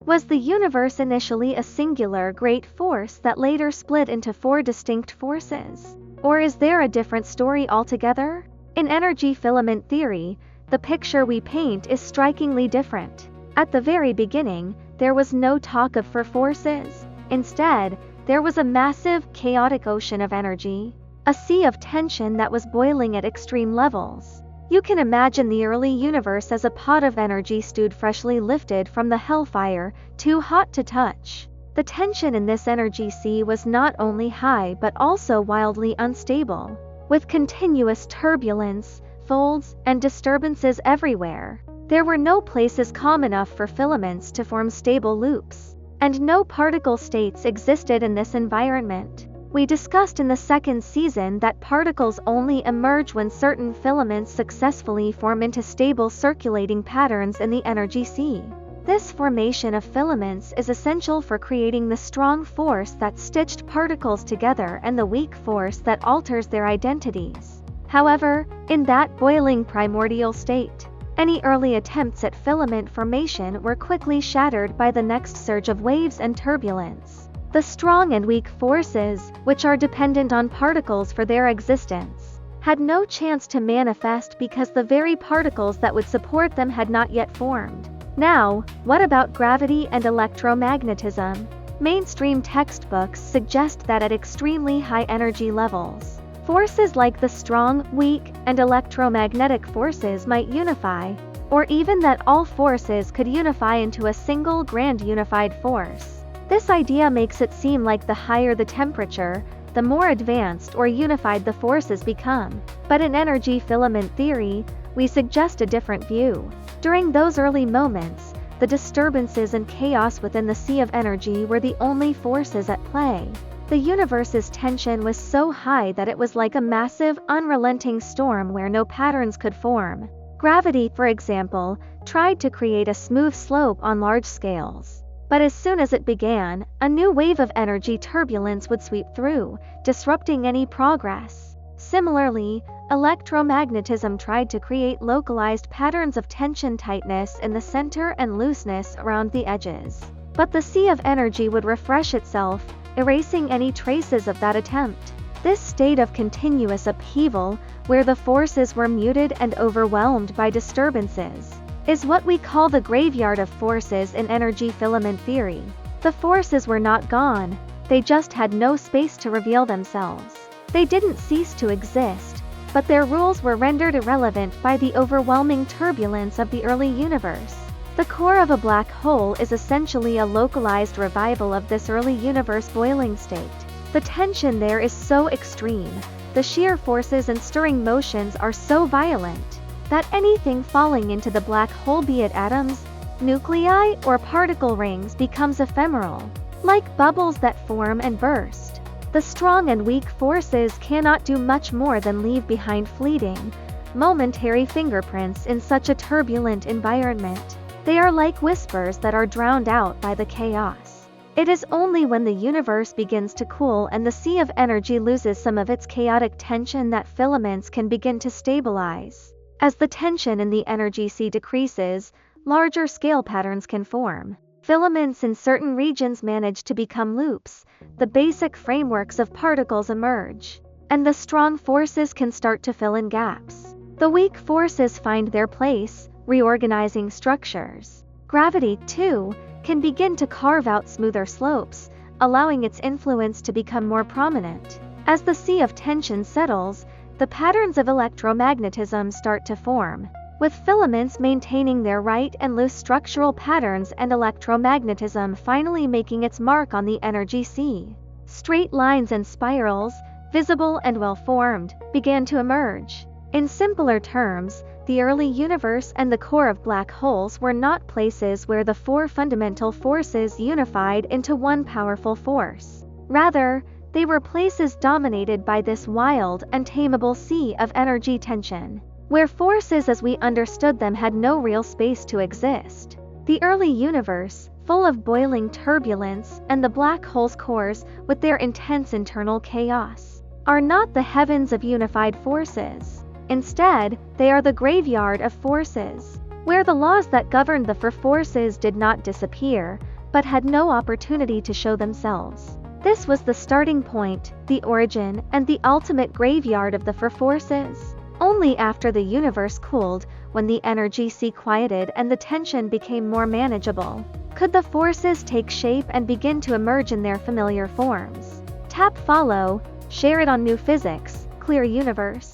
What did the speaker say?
Was the universe initially a singular great force that later split into four distinct forces? Or is there a different story altogether? In energy filament theory, the picture we paint is strikingly different. At the very beginning, there was no talk of four forces. Instead, there was a massive, chaotic ocean of energy, a sea of tension that was boiling at extreme levels. You can imagine the early universe as a pot of energy stewed freshly lifted from the hellfire, too hot to touch. The tension in this energy sea was not only high but also wildly unstable, with continuous turbulence, folds, and disturbances everywhere. There were no places calm enough for filaments to form stable loops, and no particle states existed in this environment. We discussed in the second season that particles only emerge when certain filaments successfully form into stable circulating patterns in the energy sea. This formation of filaments is essential for creating the strong force that stitched particles together and the weak force that alters their identities. However, in that boiling primordial state, any early attempts at filament formation were quickly shattered by the next surge of waves and turbulence. The strong and weak forces, which are dependent on particles for their existence, had no chance to manifest because the very particles that would support them had not yet formed. Now, what about gravity and electromagnetism? Mainstream textbooks suggest that at extremely high energy levels, forces like the strong, weak, and electromagnetic forces might unify, or even that all forces could unify into a single grand unified force. This idea makes it seem like the higher the temperature, the more advanced or unified the forces become. But in energy filament theory, we suggest a different view. During those early moments, the disturbances and chaos within the sea of energy were the only forces at play. The universe's tension was so high that it was like a massive, unrelenting storm where no patterns could form. Gravity, for example, tried to create a smooth slope on large scales. But as soon as it began, a new wave of energy turbulence would sweep through, disrupting any progress. Similarly, electromagnetism tried to create localized patterns of tension tightness in the center and looseness around the edges. But the sea of energy would refresh itself, erasing any traces of that attempt. This state of continuous upheaval, where the forces were muted and overwhelmed by disturbances, is what we call the graveyard of forces in energy filament theory. The forces were not gone, they just had no space to reveal themselves. They didn't cease to exist, but their rules were rendered irrelevant by the overwhelming turbulence of the early universe. The core of a black hole is essentially a localized revival of this early universe boiling state. The tension there is so extreme, the shear forces and stirring motions are so violent, that anything falling into the black hole, be it atoms, nuclei, or particle rings, becomes ephemeral, like bubbles that form and burst. The strong and weak forces cannot do much more than leave behind fleeting, momentary fingerprints in such a turbulent environment. They are like whispers that are drowned out by the chaos. It is only when the universe begins to cool and the sea of energy loses some of its chaotic tension that filaments can begin to stabilize. As the tension in the energy sea decreases, larger scale patterns can form. Filaments in certain regions manage to become loops, the basic frameworks of particles emerge, and the strong forces can start to fill in gaps. The weak forces find their place, reorganizing structures. Gravity, too, can begin to carve out smoother slopes, allowing its influence to become more prominent. As the sea of tension settles, the patterns of electromagnetism start to form, with filaments maintaining their right and loose structural patterns and electromagnetism finally making its mark on the energy sea. Straight lines and spirals, visible and well-formed, began to emerge. In simpler terms, the early universe and the core of black holes were not places where the four fundamental forces unified into one powerful force. Rather, they were places dominated by this wild, untamable sea of energy tension, where forces as we understood them had no real space to exist. The early universe, full of boiling turbulence, and the black hole's cores, with their intense internal chaos, are not the heavens of unified forces. Instead, they are the graveyard of forces, where the laws that governed the four forces did not disappear, but had no opportunity to show themselves. This was the starting point, the origin, and the ultimate graveyard of the four forces. Only after the universe cooled, when the energy sea quieted and the tension became more manageable, could the forces take shape and begin to emerge in their familiar forms. Tap follow, share it on New Physics, Clear Universe.